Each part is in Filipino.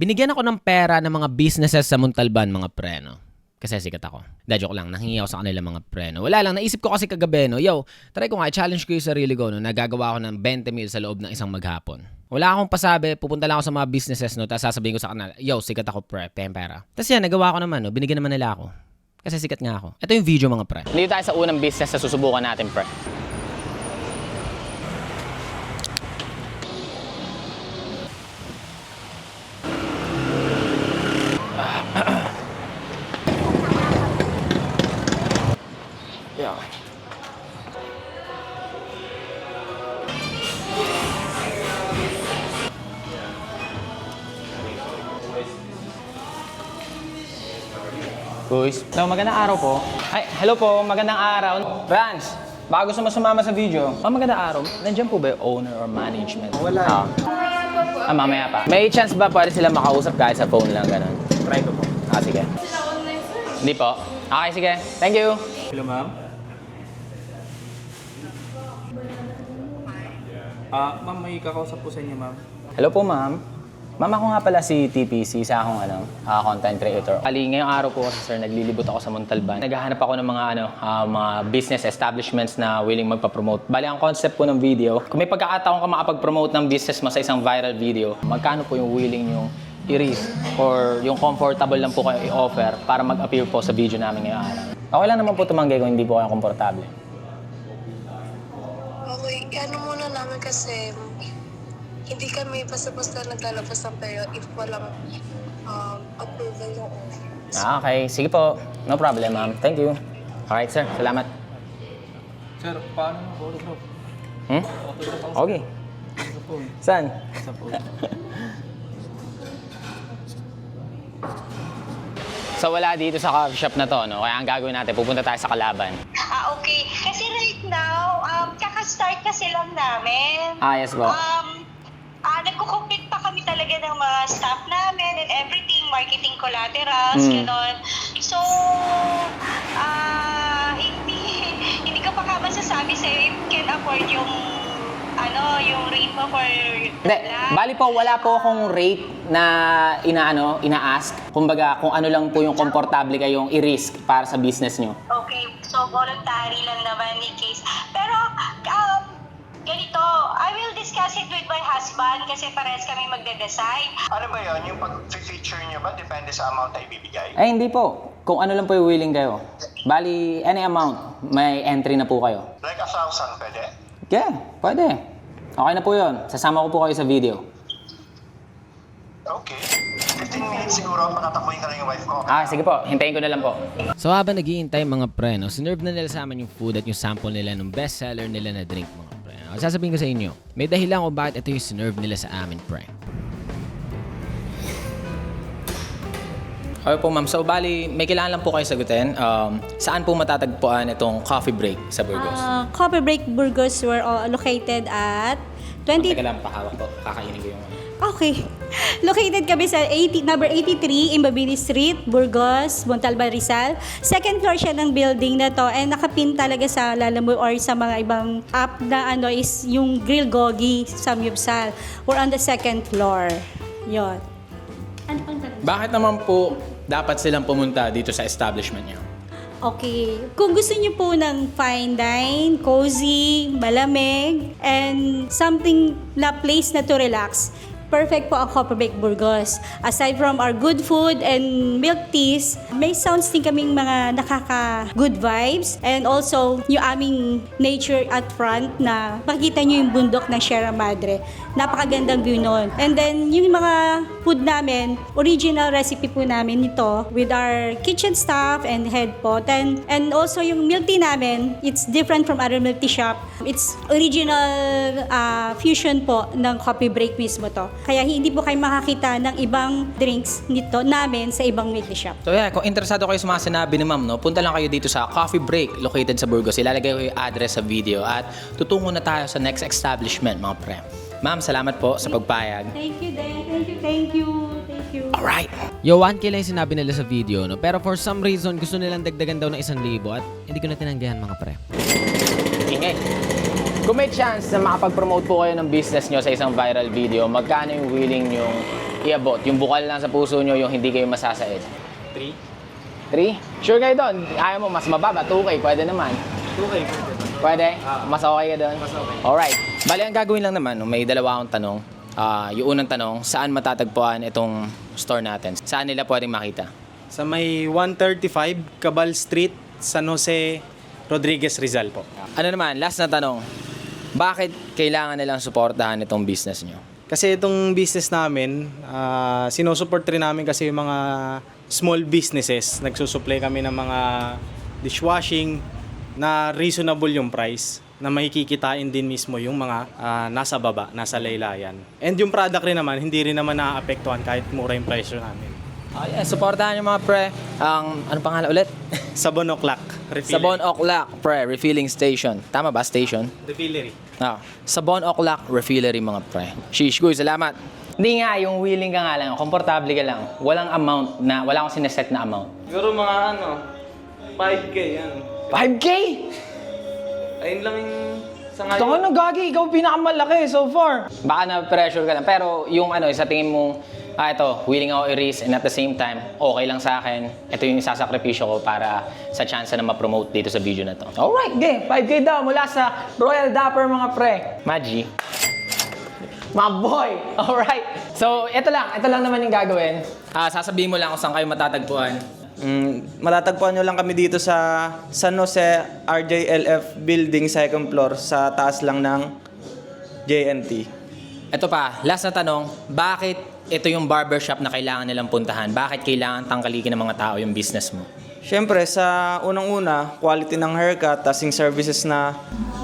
Binigyan ako ng pera ng mga businesses sa Montalban, mga pre, no? Kasi sikat ako. Joke lang, nanghingi ako sa kanila mga pre, no? Wala lang, naisip ko kasi kagabi, no? Yo, try ko nga, challenge ko yung sarili ko, no? Nagagawa ko ng 20 mil sa loob ng isang maghapon. Wala akong pasabi, pupunta lang ako sa mga businesses, no? Tapos sasabihin ko sa kanila, yo, sikat ako, pre, pera. Tapos yan, nagawa ko naman, no? Binigyan naman nila ako. Kasi sikat nga ako. Ito yung video, mga pre. Dito tayo sa unang business na susubukan natin, pre. Yeah. Guys, so magandang araw po. Ay, hello po, magandang araw. Rans, baka gusto mo sumama sa video. Magandang araw. Nandiyan po ba yung owner or management? Wala. Mamaya pa. May chance ba pwede sila makausap kahit sa phone lang, ganun? Try ko po. Sige. Hindi po. Okay, sige. Thank you. Hello, ma'am. Ma'am, may kakausap po sa inyo, ma'am. Hello po, ma'am. Ma'am, ako nga pala si TPC, isa akong content creator. Ali, ngayong araw po, sir, naglilibot ako sa Montalban. Naghahanap ako ng mga business establishments na willing magpa-promote. Bali, ang concept po ng video, kung may pagkakataon ka makapag-promote ng business mo sa isang viral video, magkano po yung willing yung i-risk or yung comfortable lang po kayo i-offer para mag-appear po sa video namin ngayong araw. Okay lang naman po tumanggi kung hindi po kayo komportable. Okay, ano muna namin kasi hindi kami basta-basta naglalabas ng pera if walang approval ng office. Okay. Sige po. No problem, ma'am. Thank you. Alright, sir. Salamat. Sir, paano mo photograph? Okay. Saan? Sa phone. So wala dito sa coffee shop na to, no? Kaya ang gagawin natin, pupunta tayo sa Kalaban. Okay. Kasi right now, kaka-start kasi lang namin. Yes po. Nagko-complete pa kami talaga ng mga staff namin and everything, marketing collaterals, gano'n. So, hindi ko pa ka masasabi sa'yo if can afford yung rate mo for Hindi, bali po, wala po akong rate na ina-ask. Kumbaga, kung ano lang po yung komportable kayong i-risk para sa business nyo. Okay, so voluntary lang naman ni Case. Pero, ganito, I will discuss it with my husband kasi parehas kami magde-decide. Ano ba yun? Yung pag-feature nyo ba? Depende sa amount na ibibigay? Ay, hindi po. Kung ano lang po yung willing kayo. Bali, any amount, may entry na po kayo. Like 1,000, pwede? Yeah, pwede. Okay na po yun. Sasama ko po kayo sa video. Okay. 15 minutes siguro, patatakbuhin ka lang yung wife ko. Sige po. Hintayin ko na lang po. So habang naghihintay mga pre, no, sinerve na nila sa amin yung food at yung sample nila ng bestseller nila na drink mga pre. Sasabihin ko sa inyo, may dahilan kung bakit ito yung sinerve nila sa amin pre. Okay po ma'am, so bali, may kailangan lang po kayo sagutin. Saan po matatagpuan itong coffee break sa Burgos? Coffee Break Burgos were located at 20... Teka lang, pahawak po. Kakainin ko yung... Okay. Located kami sa number 83 Imbabini Street, Burgos, Montalban, Rizal. Second floor siya ng building na to and nakapin talaga sa Lalamove or sa mga ibang app na is yung Grill Gogi sa Mubsal. We're on the second floor. Yon. Ano pang tanong? Bakit naman po dapat silang pumunta dito sa establishment niyo? Okay. Kung gusto niyo po ng fine dine, cozy, malamig, and something na place na to relax, perfect po ang Coffee Break Burgos. Aside from our good food and milk teas, may sounds din kaming mga nakaka-good vibes. And also, yung aming nature at front na makikita nyo yung bundok ng Sierra Madre. Napakagandang view nun. And then, yung mga food namin, original recipe po namin nito with our kitchen staff and head pot. And also, yung milk tea namin, it's different from other milk tea shop. It's original fusion po ng Coffee Break mismo to. Kaya hindi po kayo makakita ng ibang drinks nito namin sa ibang milk tea shop. So yeah, kung interesado kayo sa mga sinabi ni ma'am, no, punta lang kayo dito sa Coffee Break located sa Burgos. Ilalagay ko yung address sa video at tutungo na tayo sa next establishment mga pre. Ma'am, salamat po sa pagpayag. Thank you, Dan. Thank you. Alright. Yo, 1K lang yung sinabi nila sa video, no? Pero for some reason, gusto nilang dagdagan daw ng 1,000 at hindi ko na tinanggihan mga pre. Ingay. Kung may chance na makapag-promote po kayo ng business nyo sa isang viral video, magkano yung willing yung iabot? Yung bukal lang sa puso nyo, yung hindi kayo masasaid. 3? 3? Sure kayo doon? Ayaw mo, mas mababa, 2K, pwede naman. 2K. Pwede? Mas okay ka doon? Mas okay. Alright. Bali, ang gagawin lang naman, may dalawa akong tanong. Yung unang tanong, saan matatagpuan itong store natin? Saan nila pwedeng makita? Sa may 135 Cabal Street, San Jose, Rodriguez, Rizal po. Ano naman, last na tanong. Bakit kailangan nilang suportahan itong business nyo? Kasi itong business namin, sinusupport rin namin kasi yung mga small businesses. Nagsusupply kami ng mga dishwashing na reasonable yung price na makikikitain din mismo yung mga nasa baba, nasa laylayan. And yung product rin naman, hindi rin naman naaapektuhan kahit mura yung presyo namin. Suportahan nyo mga pre. Ano pangalan ulit? Sabon O'Clock. Refillery. Sabon O'Clock, pre, refilling station. Tama ba, station? Refillery. Sabon O'Clock, refillery mga pre. Shish, guys, salamat. Hindi nga, yung willing ka nga lang, komportable ka lang. Walang amount na, wala akong sineset na amount. Siguro mga 5K yan. 5K? Ayun lang yung sa Ito ka na, Gagi, ikaw pinakamalaki so far. Baka na-pressure ka lang. Pero yung sa tingin mo, ito, willing ako i-risk and at the same time, okay lang sa akin. Ito yung isasakripisyo ko para sa chance na ma-promote dito sa video na to. Alright, game. 5K daw mula sa Royal Dapper mga pre. Magi. My boy! Alright. So, ito lang naman yung gagawin. Sasabihin mo lang kung saan kayo matatagpuan. Matatagpuan nyo lang kami dito sa San Jose RJLF Building, 2nd floor, sa taas lang ng JNT. Ito pa, last na tanong, bakit ito yung barbershop na kailangan nilang puntahan? Bakit kailangan tangkalikin ng mga tao yung business mo? Siyempre, sa unang-una, quality ng haircut, tasing services na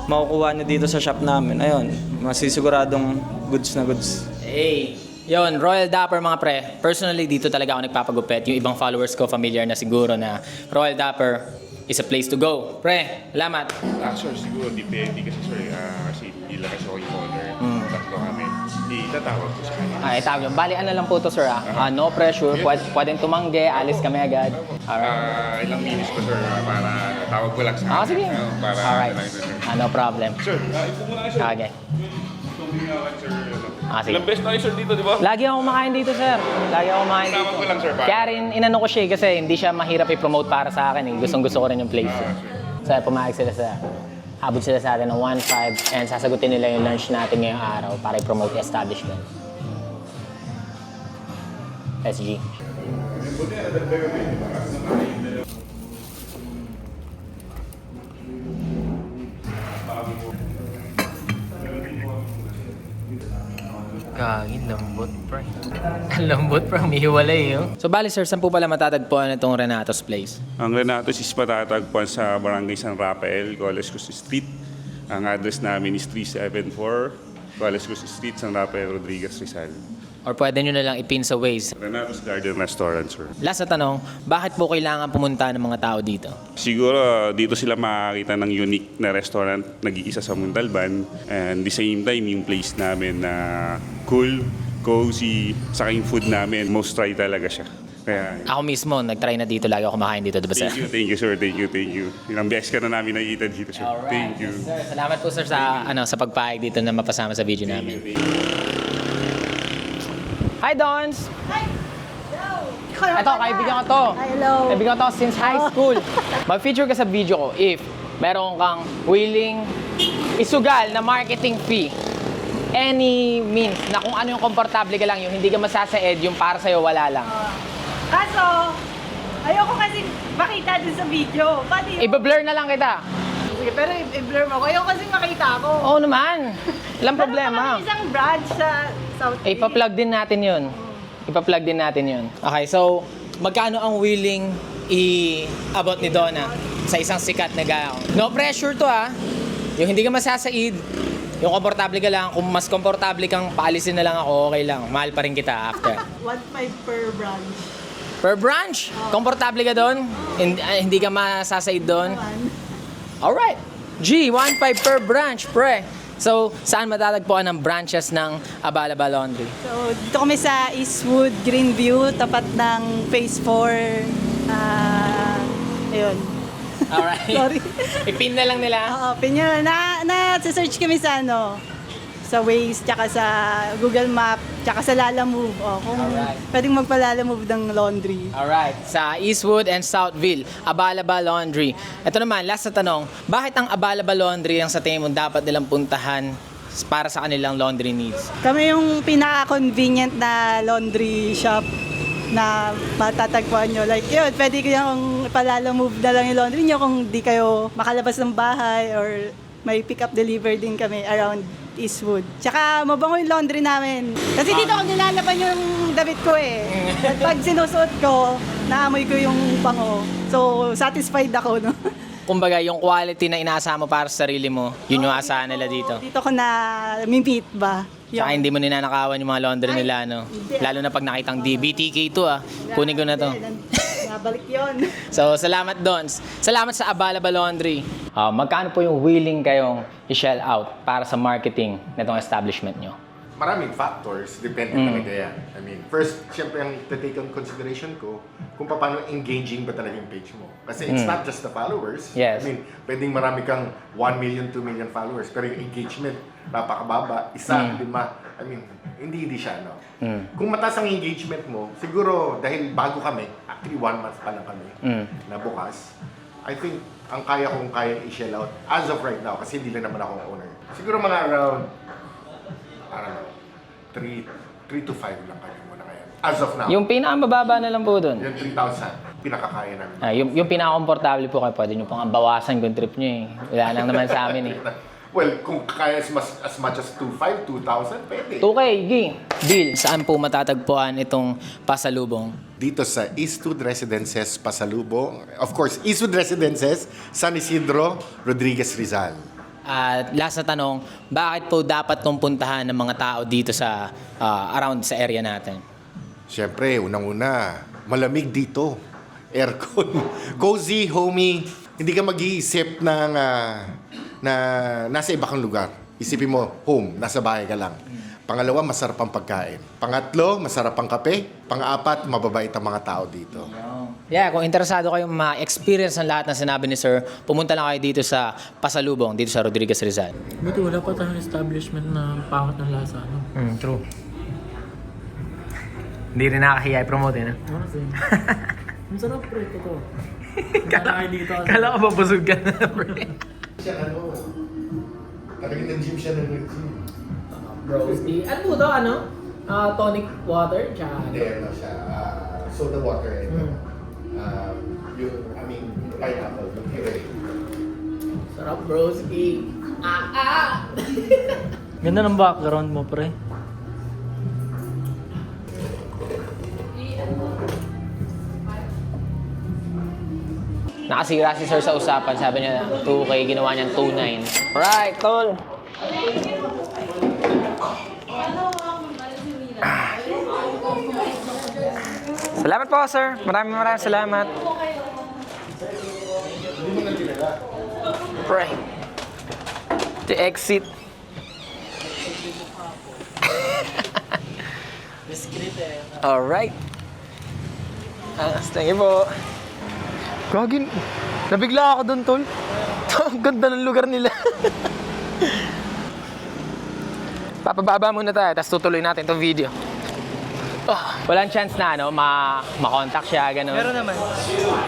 makukuha nyo dito sa shop namin. Ayun, masisiguradong goods na goods. Hey, yon Royal Dapper mga pre. Personally, dito talaga ako nagpapagupit. Yung ibang followers ko, familiar na siguro na Royal Dapper is a place to go. Pre, salamat. Sir, siguro depende kasi sir, kasi hindi lang kasi ako yung owner. Tatlo kami. Itatawag ko sa kanya. Tawag yun. Bali, ano lang po to, sir, no pressure. Pwedeng tumanggi, alis kami agad. Alright. Ilang minutes pa sir, para tawag ko lang sa kanya. Sige. Para Alright. No problem. Sir, ito muna kayo sir. Okay. Sir, Sige. ilang beses na kayo sir dito, di ba? Lagi ako kumakain dito, sir. Lagi ako kumakain dito. Tawag ko lang sir. Kaya rin, inano ko siya kasi hindi siya mahirap i-promote para sa akin. Gustong-gusto ko rin yung place. So, pumayag sila habod sila sa atin ng 1.5 and sasagutin nila yung lunch natin ngayong araw para i-promote yung establishment. SG. Gagi, lambot, pre. Lambot, pre. Mihiwalay, yun. So, bali, sir, saan po pala matatagpuan itong Renato's Place? Ang Renatos is matatagpuan sa Barangay San Rafael, Coles Cruz Street. Ang address namin is 374 Coles Cruz Street, San Rafael, Rodriguez, Rizal. Or pwede nyo na lang ipin sa Waze. Renatos Garden Restaurant, sir. Last na tanong, bakit po kailangan pumunta ng mga tao dito? Siguro dito sila makakita ng unique na restaurant, nag-iisa sa Montalban. And the same time, yung place namin na cool, cozy, saka yung food namin, most try talaga siya. Kaya, Ako mismo, nag-try na dito. Lagi ako kumakain dito, diba, sir? thank you sir, thank you. Ilang beses ka na namin nakikita dito, sir. Thank you. Sir, salamat po, sir, sa pagpahig dito na mapasama sa video namin. Hi, Dons! Ito, kaibigan ko to. Hello. Kaibigan ko to since high school. Mag-feature ka sa video ko if meron kang willing isugal na marketing fee. Any means na kung ano yung komportable ka lang, yung hindi ka masasaid, yung para sa'yo wala lang. Kaso, ayoko kasi makita dun sa video. Pati I-blur na lang kita. Sige, pero i-blur mo. Ayoko kasi makita ako. Oo naman. Walang problema. Meron pa kami isang branch sa South Ipa-plug din natin yun. Ipa-plug din natin yun. Okay, so magkano ang willing i-abot ni Donna sa isang sikat na gaon? No pressure to Yung hindi ka masasaid, yung komportable ka lang, kung mas komportable kang paalisin na lang ako, okay lang. Mahal pa rin kita after. 1.5 per branch. Per branch? Komportable ka doon? Hindi ka masasaid doon? Alright. G, 1.5 per branch, pre. So, saan matatagpuan ang branches ng Abalaba Laundry? So, dito kami sa Eastwood, Greenview, tapat ng Phase 4. Ayun. Alright. Sorry. Ipin na lang nila. Oo, pinya na search kami sa sa Waze, tsaka sa Google Map, tsaka sa Lalamove. Kung pwedeng magpa-Lalamove ng laundry. Alright, sa Eastwood and Southville, Abalaba Laundry. Ito naman, last na tanong, bakit ang Abalaba Laundry ang sa tingin mo dapat nilang puntahan para sa kanilang laundry needs? Kami yung pinaka-convenient na laundry shop na matatagpuan nyo. Like yun, pwede kayong palalamove na lang yung laundry nyo kung di kayo makalabas ng bahay or may pick-up deliver din kami around Eastwood. Tsaka mabango yung laundry namin. Kasi dito ako nilalaban yung damit ko eh. At pag sinusuot ko, naamoy ko yung bango. So, satisfied ako, no? Kumbaga, yung quality na inaasahan mo para sa sarili mo, yun yung asahan nila dito. Dito ko na meet ba? Tsaka hindi mo ninanakawan yung mga laundry nila, no? Lalo na pag nakitang DBTK to, kunin ko na to. Nabalik yun. So, salamat doon. Salamat sa Abalaba Laundry. Magkano po yung willing kayong i-shell out para sa marketing nitong establishment nyo? Maraming factors, depende talaga yan. I mean, first, syempre ang take on consideration ko, kung paano engaging ba talaga yung page mo. Kasi it's not just the followers. Yes. I mean, pwedeng marami kang 1 million, 2 million followers, pero yung engagement, napakababa, isa, 5. I mean, hindi siya, no? Kung mataas ang engagement mo, siguro, dahil bago kami, actually 1 month pa lang kami, na bukas, I think, ang kaya kong i-shell out, as of right now, kasi hindi lang naman ako owner. Siguro mga around, I don't know, 3 to 5 lang kami muna ngayon. As of now. Yung pinakamababa na lang po doon. Yung 3,000, pinakakaya namin. Yung pinaka-komportable po kayo, pwede nyo pang bawasan kung trip nyo eh. Wala lang naman sa amin eh. Well, kung kaya as much as 2,500, 2,000, pwede. 2K, Deal. Saan po matatagpuan itong pasalubong? Dito sa Eastwood Residences, Pasalubong. Of course, Eastwood Residences, San Isidro, Rodriguez, Rizal. At last na tanong, bakit po dapat itong puntahan ng mga tao dito sa around sa area natin? Siyempre, unang-una, malamig dito. Aircon. Cozy, homey. Hindi ka mag-iisip ng na nasa iba kang lugar. Isipin mo, home, nasa bahay ka lang. Pangalawa, masarap ang pagkain. Pangatlo, masarap ang kape. Pang-apat, mababait ang mga tao dito. Yeah, kung interesado kayong ma-experience ang lahat ng sinabi ni Sir, pumunta lang kayo dito sa Pasalubong, dito sa Rodriguez Rizal. Buti wala pa tayong establishment na pangat ng lasa, no? True. Hindi rin nakakahiya i-promote eh, no? Kasi, ang sarap pre, ito. Kala dito. Kala ko babusog ka na, pre. Siya talagang nag-gym siya ng nag-gym. Bros, ano po to, ano? Tonic water, tsaka Hindi, ano siya, soda water. Pineapple, yung puree. sarap bros, Ganda ng background mo, pre. Nakasira si Sir sa usapan. Sabi niya, 2K, ginawa niyang 2.9. Alright, tol. Salamat po, sir. Maraming salamat. Pre. To exit. Alright. Thank you po. Gagin. Nabigla ako doon, tol. Ang ganda ng lugar nila. Papababa muna tayo, tapos tutuloy natin itong video. Walang chance na ma-contact siya, gano'n. Meron naman.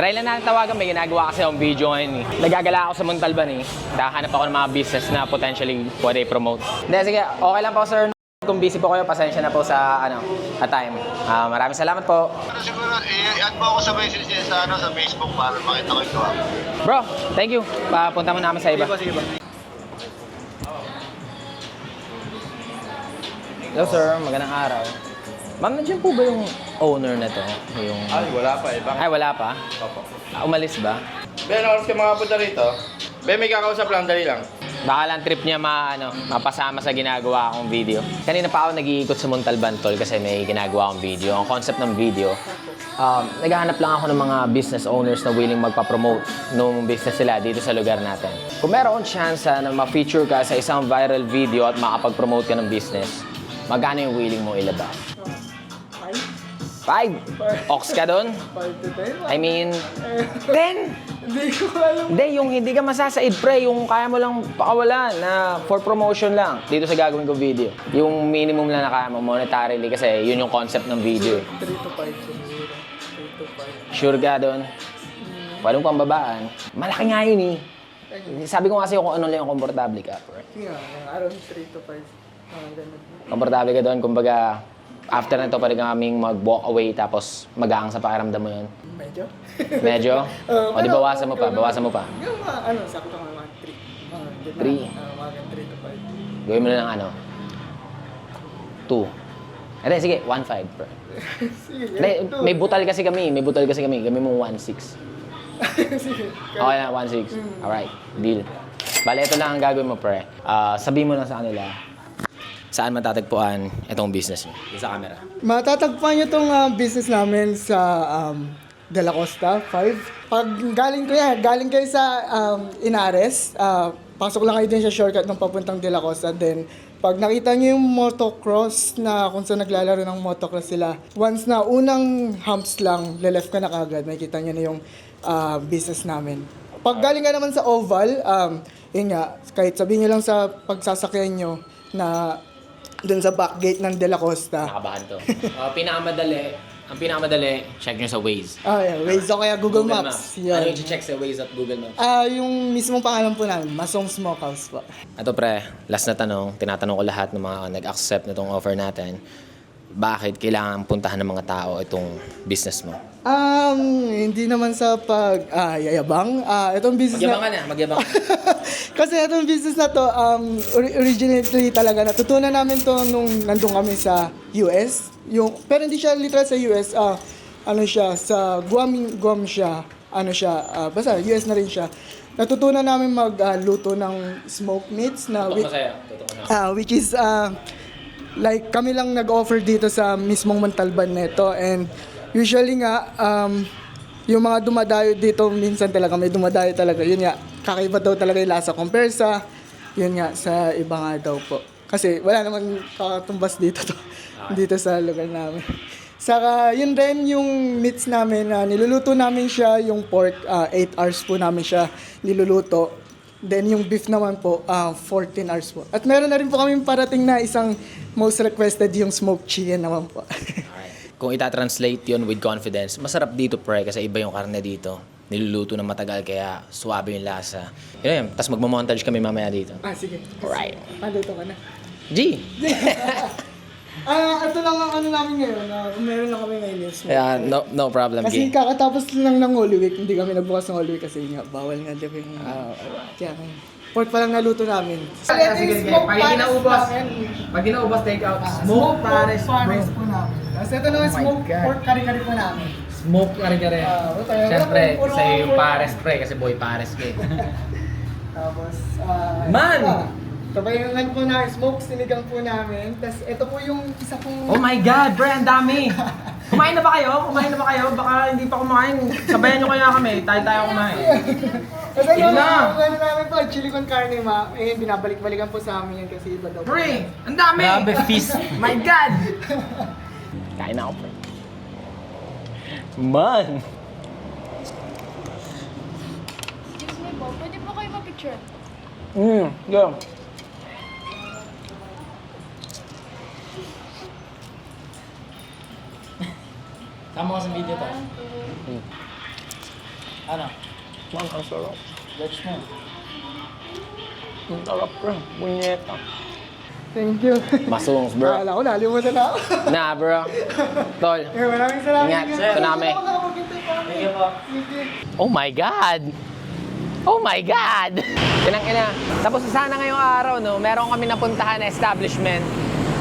Try lang natin tawagan, may ginagawa kasi akong video ngayon eh. Nagagala ako sa Montalban eh. Nakahanap ako ng mga business na potentially pwede i-promote. Hindi, sige, okay lang po sir. Kung busy po kayo, pasensya na po sa time. Maraming salamat po. Pero siguro, i-add mo ako sa message sa Facebook para makita ko ito. Bro, thank you. Papunta mo namin sa iba. Sige ba? Hello sir, magandang araw. Ma'am, nandiyan po ba yung owner na to? Ay, wala pa eh. Ay, wala pa? Opo. Umalis ba? Ben, oras ka makapunta rito. Ben, may kakausap lang, dali lang. Baka lang trip niya mapasama sa ginagawa akong video. Kanina pa ako nag-iikot sa Montalban, tol, kasi may ginagawa akong video. Ang concept ng video, naghahanap lang ako ng mga business owners na willing magpa-promote ng business nila dito sa lugar natin. Kung meron chance na ma-feature ka sa isang viral video at makapag-promote ka ng business, magkano yung willing mo ilabas? 5 5? Ox ka doon? 5 to 10? I mean, 10? Hindi ko alam. Hindi, yung hindi ka masasaid, pre. Yung kaya mo lang pakawalan na for promotion lang dito sa gagawin ko video. Yung minimum lang na kaya mo monetarily kasi yun yung concept ng video. 3 to 5 siguro. 3 to 5. Sure ka doon? Pwede mo pang babaan. Malaki nga yun eh. Sabi ko kasi kung ano lang yung komportable ka, pre. Yeah, around 3 to 5. Ganun. Komportable ka doon, kumbaga, after na ito, pwede ka kaming mag-walk away tapos mag-aang sa pakiramdam mo yun. Medyo? Medyo? O di bawasan mo pa, bawasan mo pa. Yung mga, sakto nga mga 3. 3? Mga 3 to 5. Gawin mo na ng 2. Hindi, sige, 1.5, pre. Sige, Hindi, may butal kasi kami, Gawin mo 1.6. sige. Okay na, 1.6. Alright, deal. Bale, ito lang ang gagawin mo, pre. Sabihin mo lang sa kanila, saan matatagpuan itong business mo? Sa camera. Matatagpuan nyo itong business namin sa De La Costa 5. Pag galing kayo sa Inares, pasok lang kayo din sa shortcut ng papuntang De La Costa. Then, pag nakita nyo yung motocross na kung saan naglalaro ng motocross sila, once na unang humps lang, le-left ka na kagad, makikita nyo na yung business namin. Pag galing ka naman sa Oval, yun nga, kahit sabihin nyo lang sa pagsasakyan nyo na dun sa back gate ng De La Costa. Nakabahan to. Ang pinakamadali, check nyo sa Waze. Yeah, Waze o kaya Google Maps. Ano Yan. yung check sa Waze at Google Maps? Yung mismong pangalan po namin, Masong Smokehouse po. Ito pre, last na tanong. Tinatanong ko lahat ng mga nag-accept na itong offer natin. Bakit kailangan puntahan ng mga tao itong business mo? Hindi naman sa yayabang. Itong business Magyabang ka. Kasi itong business na to, originally talaga, natutunan namin to nung nandun kami sa US. Pero hindi siya literal sa US, sa Guam siya, basta US na rin siya. Natutunan namin magluto ng smoked meats na which is like kami lang nag-offer dito sa mismong Montalban neto, and usually nga yung mga dumadayo dito minsan talaga may dumadayo talaga, yun nga kakaiba daw talaga yung lasa compare sa yun nga sa iba nga daw po kasi wala naman kakatumbas dito dito sa lugar namin. Saka yun rin yung meats namin, niluluto namin siya, yung pork 8 hours po namin siya niluluto. Then yung beef naman po, 14 hours po. At meron na rin po kami parating na isang most requested, yung smoked chicken naman po. Kung itatranslate yun with confidence, masarap dito pre kasi iba yung karne dito. Niluluto na matagal kaya suwabe yung lasa. Yun. Tapos magmamontage kami mamaya dito. Sige. Alright. Nandito ka na. G! Ito lang ang ano namin ngayon. Meron lang kami ngayon yung smoke. Yeah, no problem, Kasi G. kakatapos lang ng Holy Week, hindi kami nagbukas ng Holy Week kasi nga, bawal nga din yung... Kaya pork pa lang naluto namin. Sige. Pag ginaubos, take out. Smoke pares po namin. Kasi ito naman smoke pork kari-kari po namin. Smoke kare-kare. Siyempre, sa'yo yung pares pre kasi boy pares ka eh. Tapos, Man! tabayan po na, smoke sinigang po namin. Tapos ito po yung isa pong... Oh my God, pre, ang dami! Kumain na ba kayo? Baka hindi pa kumain. Sabayan nyo kaya kami. Tayo kumain. Kasi Yun na! ano namin po, chili con carne binabalik-balikan po sa amin yan kasi iba daw. Pre, ang dami! Grabe, feast. My God! Kain na ako pre. Man! Excuse me po, pwede po kayo ma-picture? Yeah. Tama ko sa video to. Ano? Man, ang sarap. Watch mo. Ang sarap pre. Bunyeta. Thank you. Masungs bro. Akala ko, nalimutan na ako. Nah bro. Tol. Maraming salamat. Ingat. Ito namin. Oh my God! Oh my God! Kinang-ina. Tapos sana ngayong araw, no, meron kami napuntahan na establishment.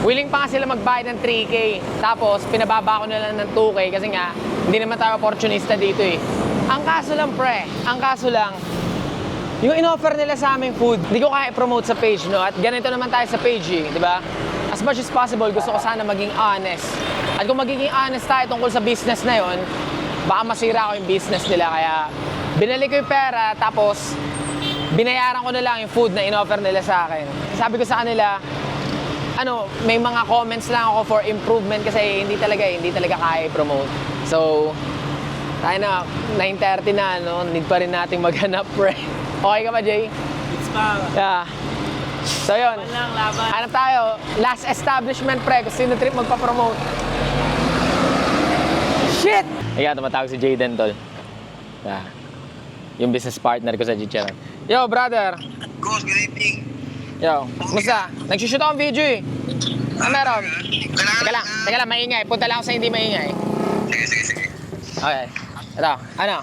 Willing pa nga sila magbayad ng 3K. Tapos, pinababa ko na lang ng 2K kasi nga, hindi naman tayo opportunista dito eh. Ang kaso lang, pre, yung in-offer nila sa aming food, hindi ko kaya i-promote sa page, no? At ganito naman tayo sa page, eh, di ba? As much as possible, gusto ko sana maging honest. At kung magiging honest tayo tungkol sa business na yon, baka masira ko yung business nila. Kaya, binalik ko yung pera, tapos, binayaran ko na lang yung food na in-offer nila sa akin. Sabi ko sa kanila, may mga comments lang ako for improvement kasi hindi talaga kaya i-promote. So, tayo na, 9:30 na, need pa rin nating maghanap, pre. Okay ka ba, Jay? It's pa. Yeah. So, yun. Laban. Hanap tayo. Last establishment, pre. Kung sino trip magpa-promote. Shit! Ayan, tumatawag si Jayden, tol. Yeah. Yung business partner ko sa Chicharon. Yo, brother. Ghost, good evening. Yo, musta? Nagsushoot ako ng video eh. Ano meron? Teka lang, maingay. Punta lang ako sa hindi maingay. Sige. Okay. Ito, ano?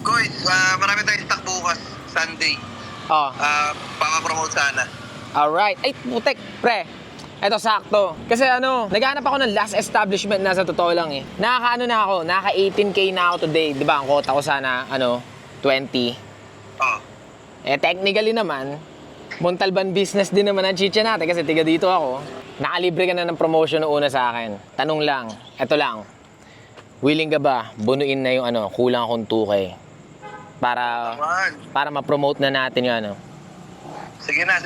Guys, marami tayong stock bukas, Sunday. Oh, Papa-promote sana. alright. Ay, putek, pre. Ito, sakto. Kasi naghanap ako ng last establishment na sa totoo lang eh. Naka 18K na ako today. Di ba, ang quota ko sana, 20. Oh. Technically naman, Montalban business din naman ang chicha natin kasi tiga dito ako. Nakalibre ka na ng promotion noong una sa akin. Tanong lang, eto lang. Willing ka ba bunuin na yung kulang akong 2K? Para ma-promote na natin yung Sige na.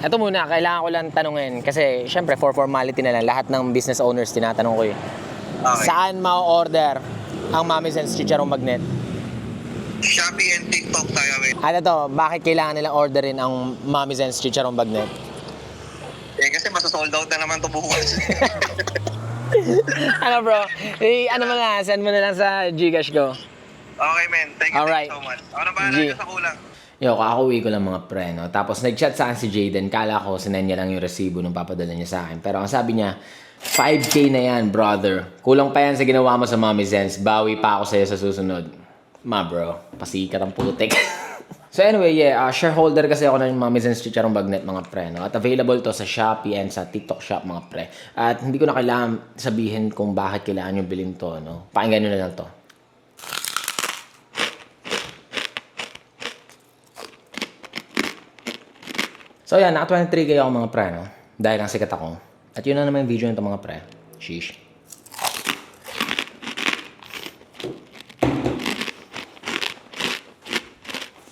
Eto muna, kailangan ko lang tanungin kasi syempre for formality na lang, lahat ng business owners tinatanong ko eh. Okay. Saan ma-order ang Mami Zen's Chicharong Magnet? Shopee and TikTok tayo, men. Bakit kailangan nilang orderin ang Mami Zen's Chicharong Magnet? Kasi masasold out na naman to bukas. Bro? Send mo na lang sa Gcash ko. Okay, men. Thank you so much. Ako na bahala ka sa kulang. Yo, kakauwi ko lang mga pre, Tapos nag-chat sa akin si Jayden. Kala ko sinend niya lang yung resibo nung papadala niya sa akin. Pero ang sabi niya, 5K na yan, brother. Kulang pa yan sa ginawa mo sa Mami Zen's. Bawi pa ako sa'yo sa susunod. Bro, pasikat ang putik. So anyway, shareholder kasi ako ng Mami Zen's Chicharong Bagnet, mga pre. At available to sa Shopee and sa TikTok Shop, mga pre. At hindi ko na kailangan sabihin kung bakit kailangan nyo bilhin to, Pakinggan nyo na lang to. So yan, naka 23K ako mga pre, Dahil ang sikat ako. At yun na naman yung video nito mga pre. Sheesh.